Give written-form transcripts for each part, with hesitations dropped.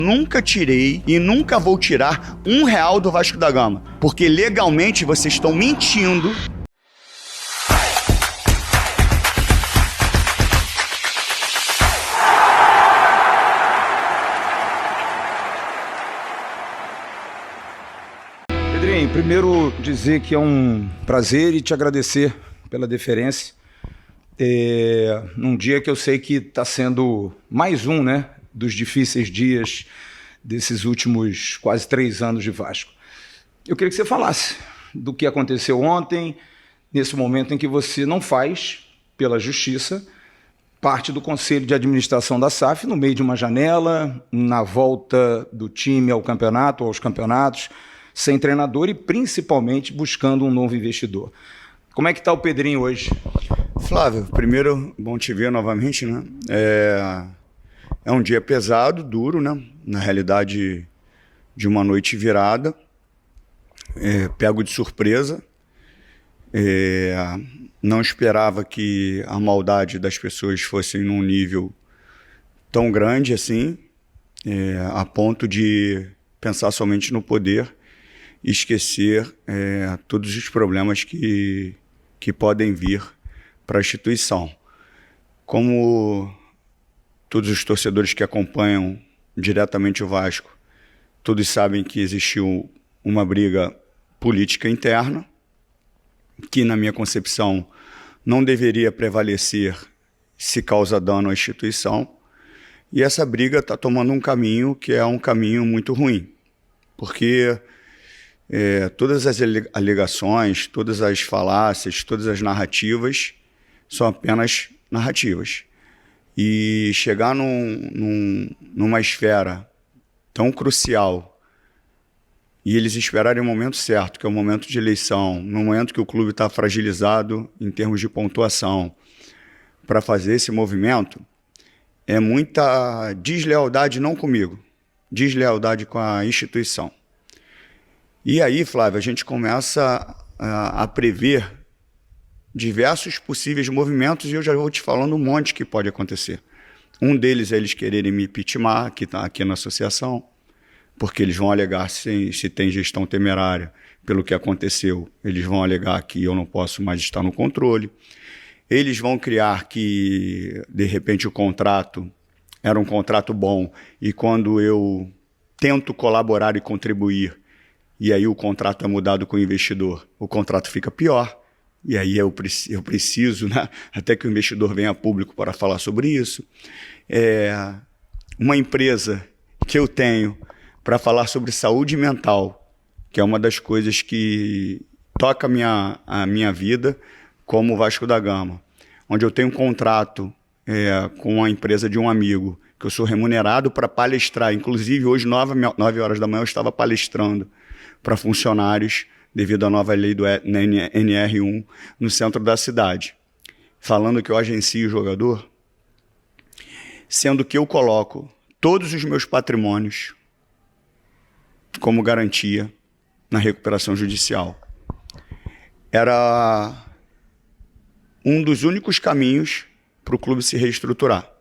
Nunca tirei e nunca vou tirar R$1 do Vasco da Gama, porque legalmente vocês estão mentindo. Pedrinho, primeiro dizer que é um prazer e te agradecer pela deferência. Num dia que eu sei que está sendo mais um, né, dos difíceis dias desses últimos quase 3 anos de Vasco. Eu queria que você falasse do que aconteceu ontem, nesse momento em que você não faz, pela Justiça, parte do Conselho de Administração da SAF, no meio de uma janela, na volta do time ao campeonato, aos campeonatos, sem treinador e principalmente buscando um novo investidor. Como é que está o Pedrinho hoje? Flávio, primeiro, bom te ver novamente, né? É um dia pesado, duro, né? Na realidade, de uma noite virada, pego de surpresa. Não esperava que a maldade das pessoas fosse num nível tão grande assim, a ponto de pensar somente no poder e esquecer todos os problemas que podem vir para a instituição. Como todos os torcedores que acompanham diretamente o Vasco, todos sabem que existiu uma briga política interna, que na minha concepção não deveria prevalecer se causa dano à instituição, e essa briga está tomando um caminho que é um caminho muito ruim, porque todas as alegações, todas as falácias, todas as narrativas são apenas narrativas. E chegar numa esfera tão crucial e eles esperarem o momento certo, que é o momento de eleição, no momento que o clube está fragilizado em termos de pontuação, para fazer esse movimento, é muita deslealdade não comigo, deslealdade com a instituição. E aí, Flávio, a gente começa a prever diversos possíveis movimentos e eu já vou te falando um monte que pode acontecer. Um deles é eles quererem me impeachment, que está aqui na associação, porque eles vão alegar se tem gestão temerária pelo que aconteceu, eles vão alegar que eu não posso mais estar no controle. Eles vão criar que, de repente, o contrato era um contrato bom e quando eu tento colaborar e contribuir, e aí o contrato é mudado com o investidor, o contrato fica pior. E aí eu preciso, né, até que o investidor venha a público para falar sobre isso. Uma empresa que eu tenho para falar sobre saúde mental, que é uma das coisas que toca a minha vida como Vasco da Gama, onde eu tenho um contrato com a empresa de um amigo, que eu sou remunerado para palestrar. Inclusive, hoje, 9 horas da manhã, eu estava palestrando para funcionários devido à nova lei do NR1 no centro da cidade, falando que eu agencio o jogador, sendo que eu coloco todos os meus patrimônios como garantia na recuperação judicial. Era um dos únicos caminhos para o clube se reestruturar.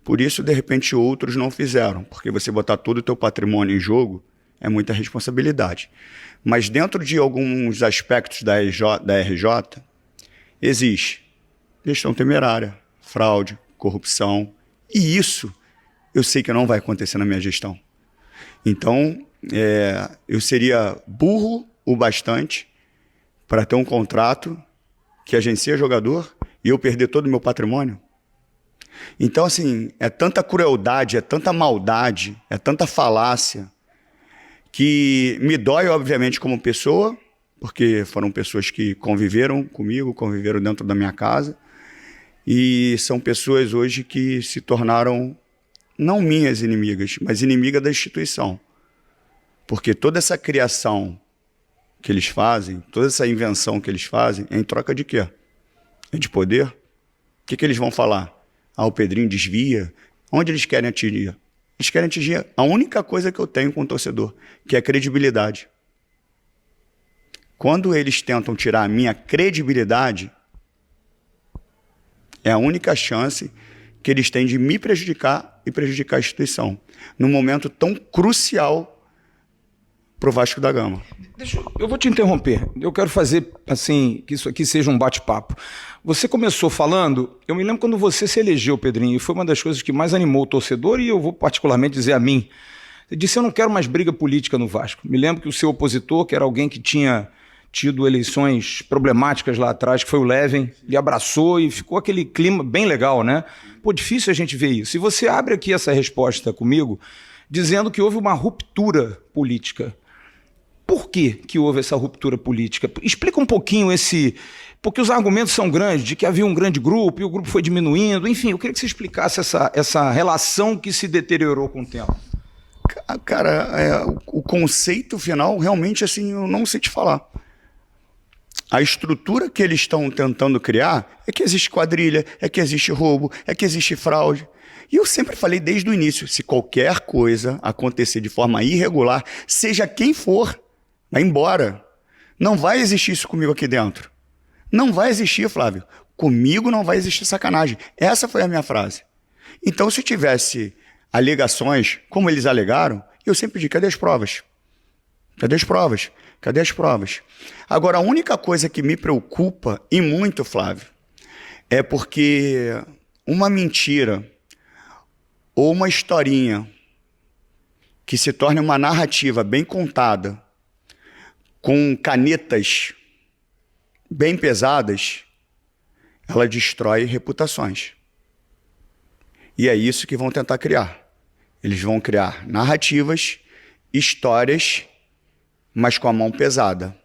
Por isso, de repente, outros não fizeram, porque você botar todo o teu patrimônio em jogo é muita responsabilidade. Mas dentro de alguns aspectos da RJ, existe gestão temerária, fraude, corrupção, e isso eu sei que não vai acontecer na minha gestão. Então, eu seria burro o bastante para ter um contrato que agencia jogador e eu perder todo o meu patrimônio. Então, assim, é tanta crueldade, é tanta maldade, é tanta falácia, que me dói, obviamente, como pessoa, porque foram pessoas que conviveram comigo, conviveram dentro da minha casa, e são pessoas hoje que se tornaram, não minhas inimigas, mas inimigas da instituição. Porque toda essa criação que eles fazem, toda essa invenção que eles fazem, é em troca de quê? É de poder? O que eles vão falar? O Pedrinho desvia? Onde eles querem atingir? Eles querem atingir a única coisa que eu tenho com o torcedor, que é a credibilidade. Quando eles tentam tirar a minha credibilidade, é a única chance que eles têm de me prejudicar e prejudicar a instituição, num momento tão crucial para o Vasco da Gama. Eu vou te interromper. Eu quero fazer assim que isso aqui seja um bate-papo. Você começou falando, eu me lembro quando você se elegeu, Pedrinho, e foi uma das coisas que mais animou o torcedor, e eu vou particularmente dizer a mim. Você disse: eu não quero mais briga política no Vasco. Me lembro que o seu opositor, que era alguém que tinha tido eleições problemáticas lá atrás, que foi o Leven, lhe abraçou e ficou aquele clima bem legal, né? Pô, difícil a gente ver isso. E você abre aqui essa resposta comigo dizendo que houve uma ruptura política. Por que houve essa ruptura política? Explica um pouquinho esse... Porque os argumentos são grandes, de que havia um grande grupo e o grupo foi diminuindo. Enfim, eu queria que você explicasse essa relação que se deteriorou com o tempo. Cara, o conceito final, realmente, assim, eu não sei te falar. A estrutura que eles estão tentando criar é que existe quadrilha, é que existe roubo, é que existe fraude. E eu sempre falei desde o início, se qualquer coisa acontecer de forma irregular, seja quem for, vai embora. Não vai existir isso comigo aqui dentro. Não vai existir, Flávio. Comigo não vai existir sacanagem. Essa foi a minha frase. Então, se tivesse alegações, como eles alegaram, eu sempre digo: cadê as provas? Cadê as provas? Cadê as provas? Agora, a única coisa que me preocupa, e muito, Flávio, é porque uma mentira ou uma historinha que se torne uma narrativa bem contada, com canetas bem pesadas, ela destrói reputações. E é isso que vão tentar criar. Eles vão criar narrativas, histórias, mas com a mão pesada.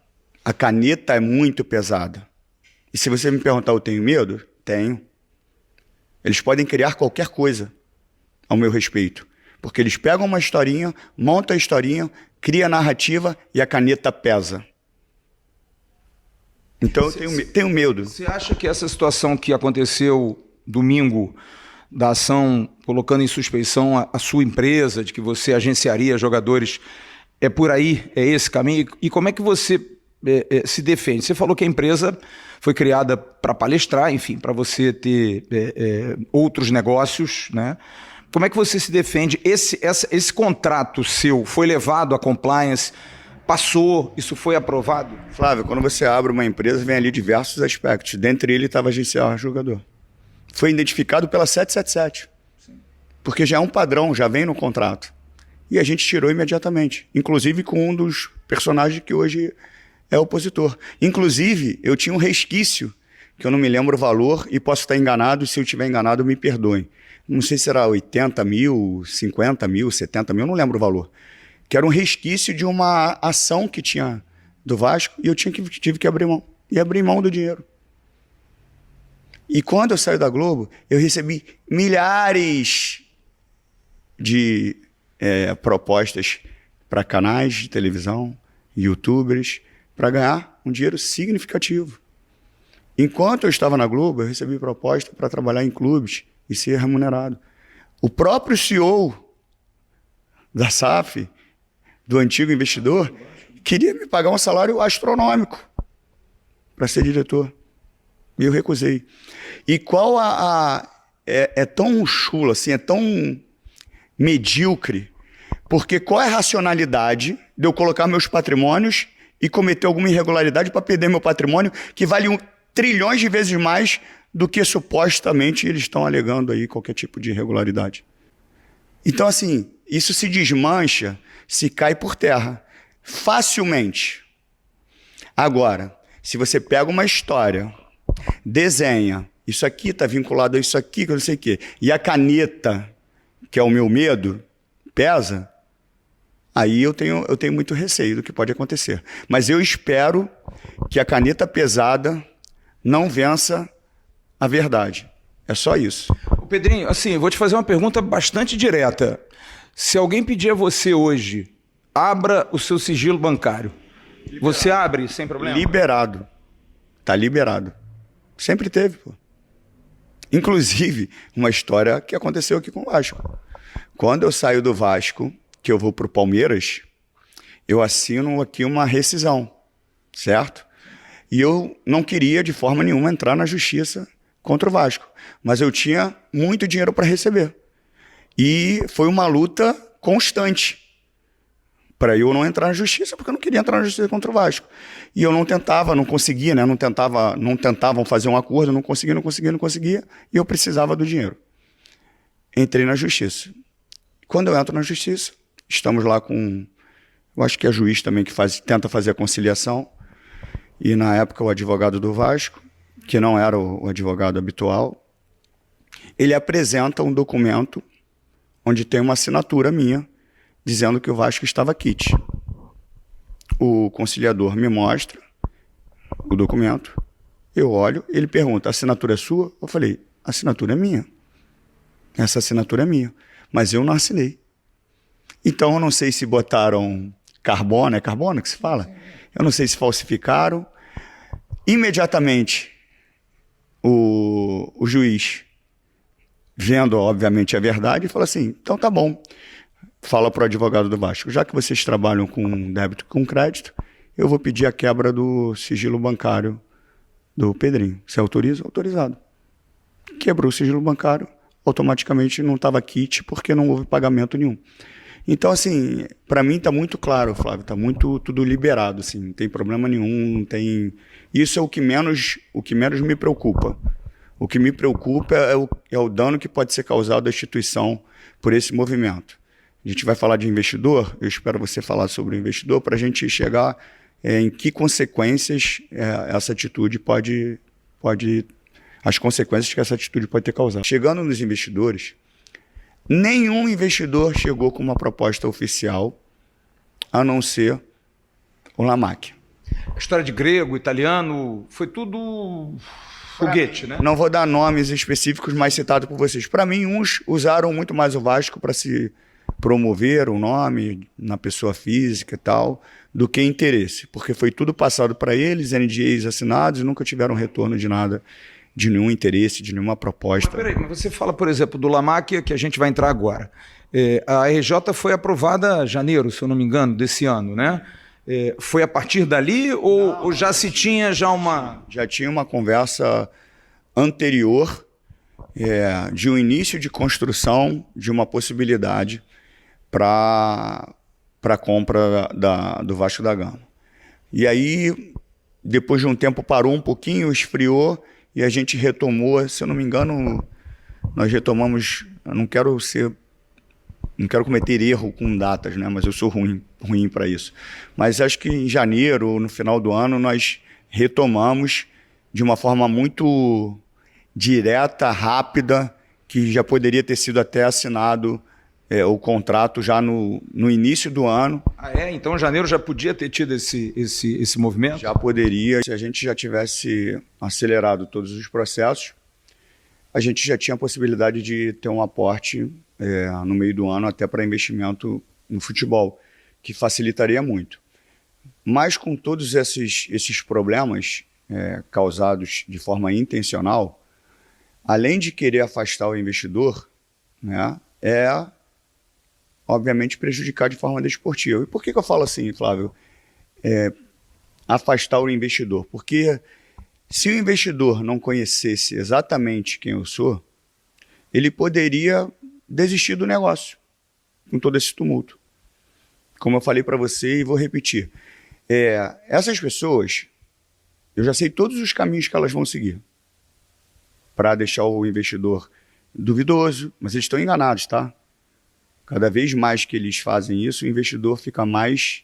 A caneta é muito pesada. E se você me perguntar, eu tenho medo? Tenho. Eles podem criar qualquer coisa ao meu respeito. Porque eles pegam uma historinha, montam a historinha, cria a narrativa e a caneta pesa. Então eu tenho medo. Você acha que essa situação que aconteceu domingo, da ação colocando em suspeição a sua empresa, de que você agenciaria jogadores, é por aí, é esse caminho? E como é que você se defende? Você falou que a empresa foi criada para palestrar, enfim, para você ter outros negócios, né? Como é que você se defende? Esse contrato seu foi levado à compliance? Passou? Isso foi aprovado? Flávio, quando você abre uma empresa, vem ali diversos aspectos. Dentre eles estava agenciar jogador. Foi identificado pela 777. Sim. Porque já é um padrão, já vem no contrato. E a gente tirou imediatamente. Inclusive com um dos personagens que hoje é opositor. Inclusive, eu tinha um resquício, que eu não me lembro o valor, e posso estar enganado, se eu estiver enganado, me perdoem. Não sei se era 80 mil, 50 mil, 70 mil, não lembro o valor. Que era um resquício de uma ação que tinha do Vasco, e eu tive que abrir mão. E abrir mão do dinheiro. E quando eu saí da Globo, eu recebi milhares de propostas para canais de televisão, youtubers, para ganhar um dinheiro significativo. Enquanto eu estava na Globo, eu recebi proposta para trabalhar em clubes e ser remunerado. O próprio CEO da SAF, do antigo investidor, queria me pagar um salário astronômico para ser diretor. E eu recusei. E qual é tão chulo, assim, é tão medíocre, porque qual é a racionalidade de eu colocar meus patrimônios e cometer alguma irregularidade para perder meu patrimônio, que vale trilhões de vezes mais do que supostamente eles estão alegando aí qualquer tipo de irregularidade. Então, assim, isso se desmancha, se cai por terra, facilmente. Agora, se você pega uma história, desenha, isso aqui está vinculado a isso aqui, que eu não sei o quê, e a caneta, que é o meu medo, pesa, aí eu tenho muito receio do que pode acontecer. Mas eu espero que a caneta pesada não vença a verdade. É só isso. Pedrinho, assim, eu vou te fazer uma pergunta bastante direta. Se alguém pedir a você hoje, abra o seu sigilo bancário, liberado. Você abre sem problema? Liberado. Tá liberado. Sempre teve, pô. Inclusive, uma história que aconteceu aqui com o Vasco. Quando eu saio do Vasco, que eu vou pro Palmeiras, eu assino aqui uma rescisão, certo? E eu não queria, de forma nenhuma, entrar na justiça contra o Vasco. Mas eu tinha muito dinheiro para receber. E foi uma luta constante para eu não entrar na justiça, porque eu não queria entrar na justiça contra o Vasco. E eu não tentava, não conseguia, né? Não tentavam fazer um acordo, não conseguia, e eu precisava do dinheiro. Entrei na justiça. Quando eu entro na justiça, estamos lá com, eu acho que é juiz também que tenta fazer a conciliação, e na época o advogado do Vasco, que não era o advogado habitual, ele apresenta um documento onde tem uma assinatura minha, dizendo que o Vasco estava quite. O conciliador me mostra o documento, eu olho, ele pergunta, a assinatura é sua? Eu falei, a assinatura é minha. Essa assinatura é minha, mas eu não assinei. Então eu não sei se botaram carbono, é carbono que se fala? Eu não sei se falsificaram. Imediatamente, o juiz, vendo obviamente a verdade, fala assim, então tá bom. Fala para o advogado do Vasco, já que vocês trabalham com débito e com crédito, eu vou pedir a quebra do sigilo bancário do Pedrinho. Você autoriza? Autorizado. Quebrou o sigilo bancário, automaticamente não estava quite porque não houve pagamento nenhum. Então, assim, para mim está muito claro, Flávio, está muito tudo liberado, assim, não tem problema nenhum, não tem... Isso é o que menos me preocupa. O que me preocupa é o dano que pode ser causado à instituição por esse movimento. A gente vai falar de investidor, eu espero você falar sobre o investidor, para a gente chegar em que consequências essa atitude as consequências que essa atitude pode ter causado. Chegando nos investidores, nenhum investidor chegou com uma proposta oficial, a não ser o Lamac. A história de grego, italiano, foi tudo foguete, né? Não vou dar nomes específicos, mas citado por vocês. Para mim, uns usaram muito mais o Vasco para se promover o nome na pessoa física e tal, do que interesse, porque foi tudo passado para eles, NDAs assinados, e nunca tiveram retorno de nada, de nenhum interesse, de nenhuma proposta. Mas peraí, mas você fala, por exemplo, do Lamac, que a gente vai entrar agora. A RJ foi aprovada em janeiro, se eu não me engano, desse ano, né? Foi a partir dali ou já se tinha uma... Já tinha uma conversa anterior de um início de construção de uma possibilidade para a compra do Vasco da Gama. E aí, depois de um tempo, parou um pouquinho, esfriou, e a gente retomou, se eu não me engano, nós retomamos, eu não quero cometer erro com datas, né? Mas eu sou ruim para isso. Mas acho que em janeiro, no final do ano, nós retomamos de uma forma muito direta, rápida, que já poderia ter sido até assinado o contrato já no início do ano. Então janeiro já podia ter tido esse movimento? Já poderia. Se a gente já tivesse acelerado todos os processos, a gente já tinha a possibilidade de ter um aporte no meio do ano até para investimento no futebol, que facilitaria muito. Mas com todos esses problemas causados de forma intencional, além de querer afastar o investidor, né, obviamente prejudicar de forma desportiva. E por que eu falo assim, Flávio? Afastar o investidor. Porque se o investidor não conhecesse exatamente quem eu sou, ele poderia desistir do negócio com todo esse tumulto. Como eu falei para você e vou repetir. Essas pessoas, eu já sei todos os caminhos que elas vão seguir para deixar o investidor duvidoso, mas eles estão enganados, tá? Cada vez mais que eles fazem isso, o investidor fica mais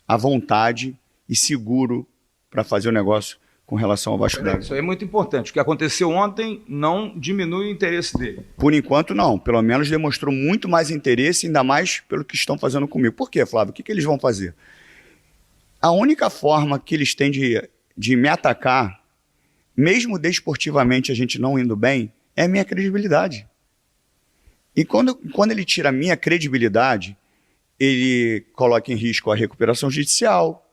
à vontade e seguro para fazer o negócio com relação ao Vasco da Gama. Isso aí é muito importante. O que aconteceu ontem não diminui o interesse dele. Por enquanto, não. Pelo menos demonstrou muito mais interesse, ainda mais pelo que estão fazendo comigo. Por quê, Flávio? O que eles vão fazer? A única forma que eles têm de me atacar, mesmo desportivamente a gente não indo bem, é a minha credibilidade. E quando ele tira a minha credibilidade, ele coloca em risco a recuperação judicial,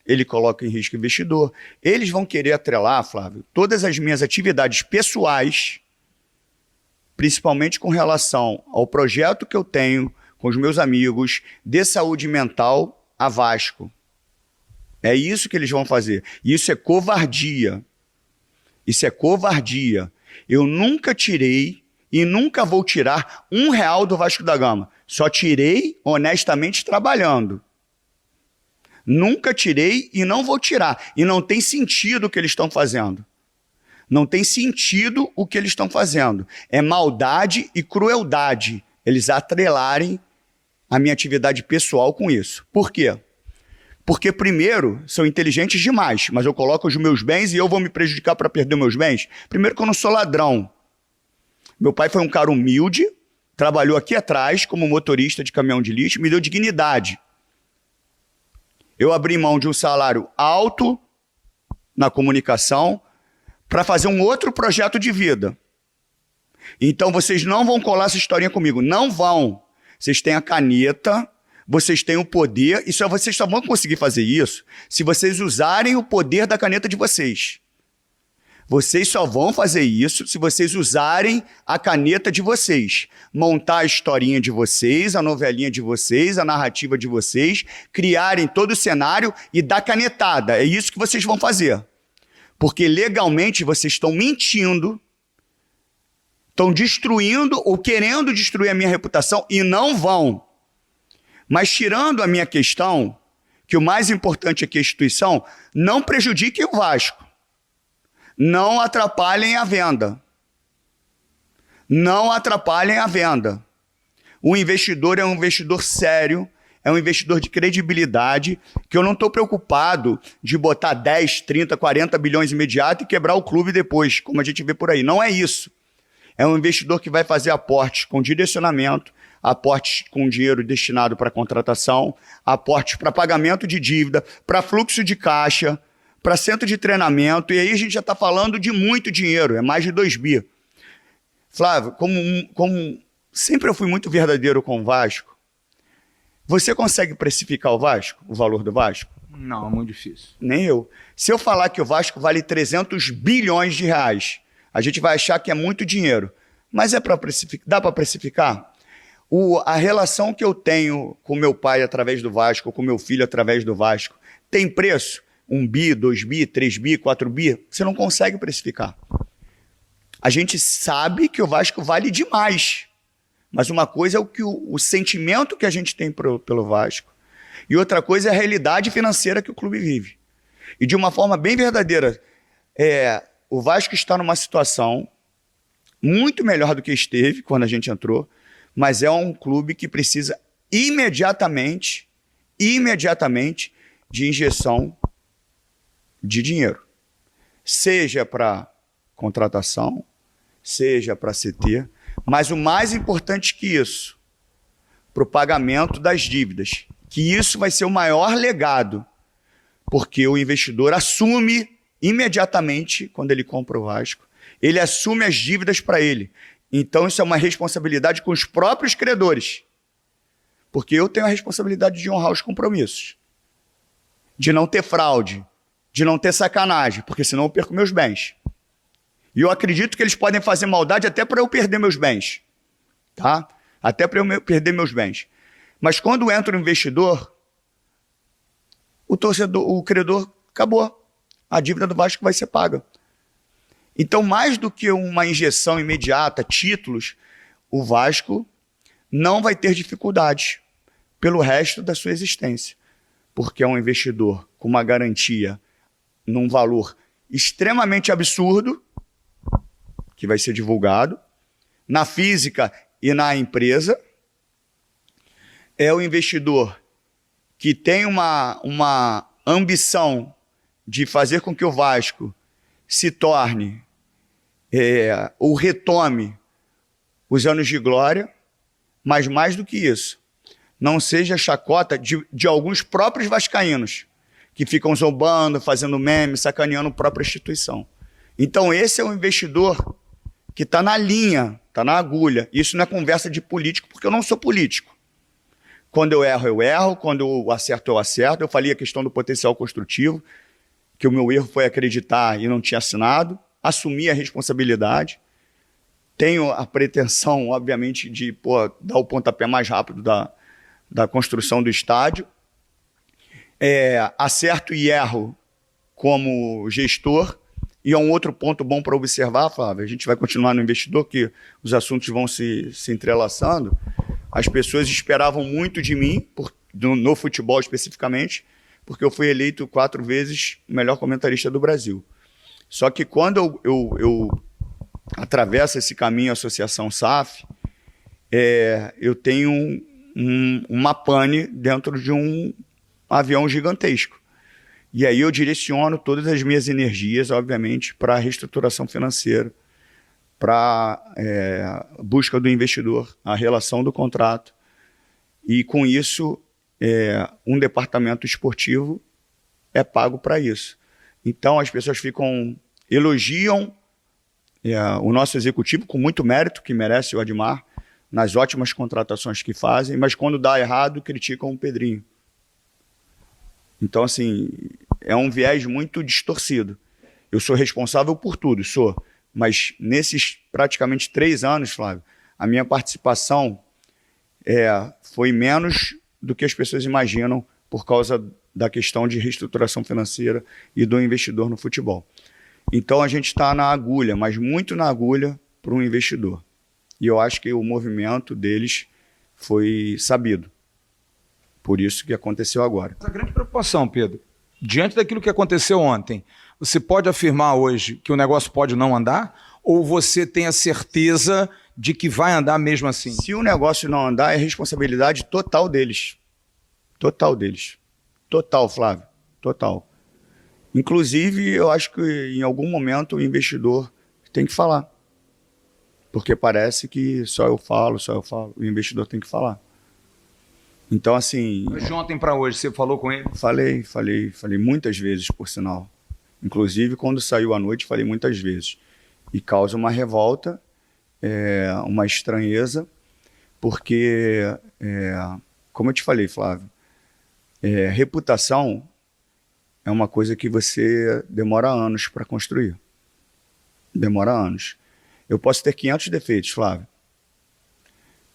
ele coloca em risco o investidor. Eles vão querer atrelar, Flávio, todas as minhas atividades pessoais, principalmente com relação ao projeto que eu tenho com os meus amigos de saúde mental a Vasco. É isso que eles vão fazer. E isso é covardia. Isso é covardia. Eu nunca tirei e nunca vou tirar R$1 do Vasco da Gama. Só tirei honestamente trabalhando. Nunca tirei e não vou tirar. E não tem sentido o que eles estão fazendo. Não tem sentido o que eles estão fazendo. É maldade e crueldade eles atrelarem a minha atividade pessoal com isso. Por quê? Porque, primeiro, são inteligentes demais, mas eu coloco os meus bens e eu vou me prejudicar para perder meus bens? Primeiro que eu não sou ladrão. Meu pai foi um cara humilde, trabalhou aqui atrás como motorista de caminhão de lixo, me deu dignidade. Eu abri mão de um salário alto na comunicação para fazer um outro projeto de vida. Então vocês não vão colar essa historinha comigo, não vão. Vocês têm a caneta, vocês têm o poder, e vocês só vão conseguir fazer isso se vocês usarem o poder da caneta de vocês. Vocês só vão fazer isso se vocês usarem a caneta de vocês. Montar a historinha de vocês, a novelinha de vocês, a narrativa de vocês, criarem todo o cenário e dar canetada. É isso que vocês vão fazer. Porque legalmente vocês estão mentindo, estão destruindo ou querendo destruir a minha reputação e não vão. Mas tirando a minha questão, que o mais importante é que a instituição não prejudique o Vasco. Não atrapalhem a venda. Não atrapalhem a venda. O investidor é um investidor sério, é um investidor de credibilidade, que eu não estou preocupado de botar 10, 30, 40 bilhões imediato e quebrar o clube depois, como a gente vê por aí. Não é isso. É um investidor que vai fazer aportes com direcionamento, aportes com dinheiro destinado para contratação, aportes para pagamento de dívida, para fluxo de caixa, para centro de treinamento, e aí a gente já está falando de muito dinheiro, é mais de 2 bi. Flávio, como sempre eu fui muito verdadeiro com o Vasco, você consegue precificar o Vasco, o valor do Vasco? Não, é muito difícil. Nem eu. Se eu falar que o Vasco vale 300 bilhões de reais, a gente vai achar que é muito dinheiro. Mas é para precificar? Dá para precificar? A relação que eu tenho com meu pai através do Vasco, com meu filho através do Vasco, tem preço? 1 bi, 2 bi, 3 bi, 4 bi? Você não consegue precificar. A gente sabe que o Vasco vale demais. Mas uma coisa é o sentimento que a gente tem pelo Vasco. E outra coisa é a realidade financeira que o clube vive. E de uma forma bem verdadeira, o Vasco está numa situação muito melhor do que esteve quando a gente entrou, mas é um clube que precisa imediatamente de injeção de dinheiro. Seja para contratação, seja para CT, mas o mais importante que isso, para o pagamento das dívidas, que isso vai ser o maior legado, porque o investidor assume imediatamente, quando ele compra o Vasco, ele assume as dívidas para ele. Então isso é uma responsabilidade com os próprios credores, porque eu tenho a responsabilidade de honrar os compromissos, de não ter fraude, de não ter sacanagem, porque senão eu perco meus bens. E eu acredito que eles podem fazer maldade até para eu perder meus bens. Tá? Até para eu perder meus bens. Mas quando entra o investidor, o credor, acabou. A dívida do Vasco vai ser paga. Então, mais do que uma injeção imediata, títulos, o Vasco não vai ter dificuldades pelo resto da sua existência. Porque é um investidor com uma garantia num valor extremamente absurdo, que vai ser divulgado, na física e na empresa. É o investidor que tem uma ambição de fazer com que o Vasco se torne, ou retome os anos de glória, mas mais do que isso, não seja chacota de alguns próprios vascaínos, que ficam zombando, fazendo meme, sacaneando a própria instituição. Então esse é o investidor que está na linha, está na agulha. Isso não é conversa de político, porque eu não sou político. Quando eu erro, quando eu acerto. Eu falei a questão do potencial construtivo, que o meu erro foi acreditar e não tinha assinado, assumi a responsabilidade, tenho a pretensão, obviamente, de dar o pontapé mais rápido da construção do estádio, acerto e erro como gestor, E é um outro ponto bom para observar, Flávio, a gente vai continuar no investidor, que os assuntos vão se entrelaçando. As pessoas esperavam muito de mim, no futebol especificamente, porque eu fui eleito 4 vezes o melhor comentarista do Brasil. Só que quando eu atravesso esse caminho, a Associação SAF, eu tenho uma pane dentro de um avião gigantesco. E aí eu direciono todas as minhas energias, obviamente, para a reestruturação financeira, para busca do investidor, a relação do contrato. E com isso, um departamento esportivo é pago para isso. Então as pessoas elogiam o nosso executivo com muito mérito, que merece o Admar, nas ótimas contratações que fazem, mas quando dá errado, criticam o Pedrinho. Então, assim, é um viés muito distorcido. Eu sou responsável por tudo, mas nesses praticamente 3 anos, Flávio, a minha participação foi menos do que as pessoas imaginam por causa da questão de reestruturação financeira e do investidor no futebol. Então a gente está na agulha, mas muito na agulha para um investidor. E eu acho que o movimento deles foi sabido. Por isso que aconteceu agora. Essa grande preocupação, Pedro, diante daquilo que aconteceu ontem, você pode afirmar hoje que o negócio pode não andar? Ou você tem a certeza de que vai andar mesmo assim? Se o negócio não andar, é responsabilidade total deles. Total deles. Total, Flávio. Total. Inclusive, eu acho que em algum momento o investidor tem que falar. Porque parece que só eu falo. O investidor tem que falar. Então, assim... Mas de ontem para hoje, você falou com ele? Falei muitas vezes, por sinal. Inclusive, quando saiu à noite, falei muitas vezes. E causa uma revolta, uma estranheza, porque, como eu te falei, Flávio, reputação é uma coisa que você demora anos para construir. Demora anos. Eu posso ter 500 defeitos, Flávio.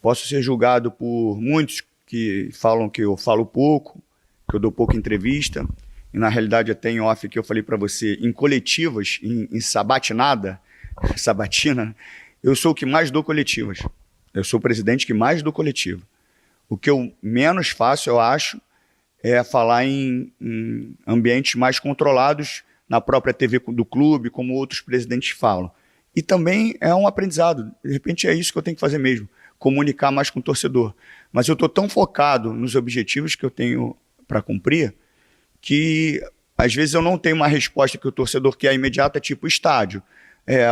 Posso ser julgado por muitos que falam que eu falo pouco, que eu dou pouca entrevista, e na realidade até em off que eu falei para você, em coletivas, em sabatina, eu sou o que mais dou coletivas. Eu sou o presidente que mais dou coletivo. O que eu menos faço, eu acho, é falar em ambientes mais controlados, na própria TV do clube, como outros presidentes falam. E também é um aprendizado. De repente é isso que eu tenho que fazer mesmo, comunicar mais com o torcedor. Mas eu estou tão focado nos objetivos que eu tenho para cumprir, que às vezes eu não tenho uma resposta que o torcedor quer imediata, tipo estádio.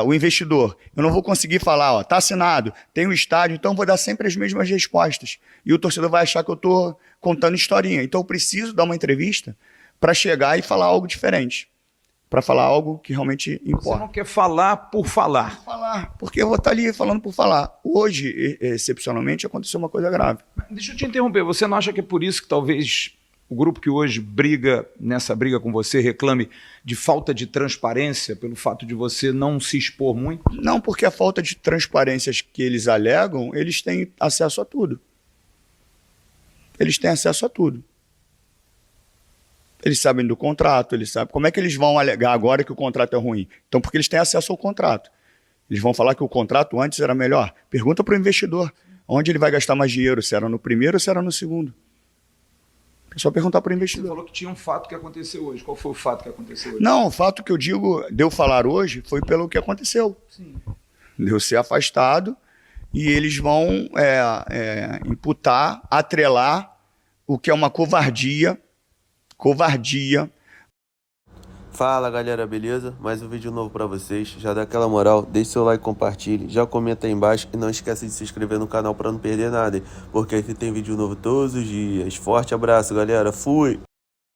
O investidor, eu não vou conseguir falar, tá assinado, tem o estádio, então vou dar sempre as mesmas respostas. E o torcedor vai achar que eu estou contando historinha. Então eu preciso dar uma entrevista para chegar e falar algo diferente. Para falar algo que realmente importa. Você não quer falar por falar. Por falar, porque eu vou estar ali falando por falar. Hoje, excepcionalmente, aconteceu uma coisa grave. Deixa eu te interromper, você não acha que é por isso que talvez o grupo que hoje nessa briga com você, reclame de falta de transparência pelo fato de você não se expor muito? Não, porque a falta de transparência que eles alegam, eles têm acesso a tudo. Eles têm acesso a tudo. Eles sabem do contrato, eles sabem. Como é que eles vão alegar agora que o contrato é ruim? Então, porque eles têm acesso ao contrato. Eles vão falar que o contrato antes era melhor. Pergunta para o investidor onde ele vai gastar mais dinheiro, se era no primeiro ou se era no segundo. É só perguntar para o investidor. Você falou que tinha um fato que aconteceu hoje. Qual foi o fato que aconteceu hoje? Não, o fato que eu digo, de eu falar hoje, foi pelo que aconteceu. Sim. De eu ser afastado e eles vão imputar, atrelar o que é uma covardia. Fala galera, beleza? Mais um vídeo novo pra vocês. Já dá aquela moral, deixa seu like, compartilhe, já comenta aí embaixo e não esquece de se inscrever no canal pra não perder nada, porque aqui tem vídeo novo todos os dias. Forte abraço galera, fui!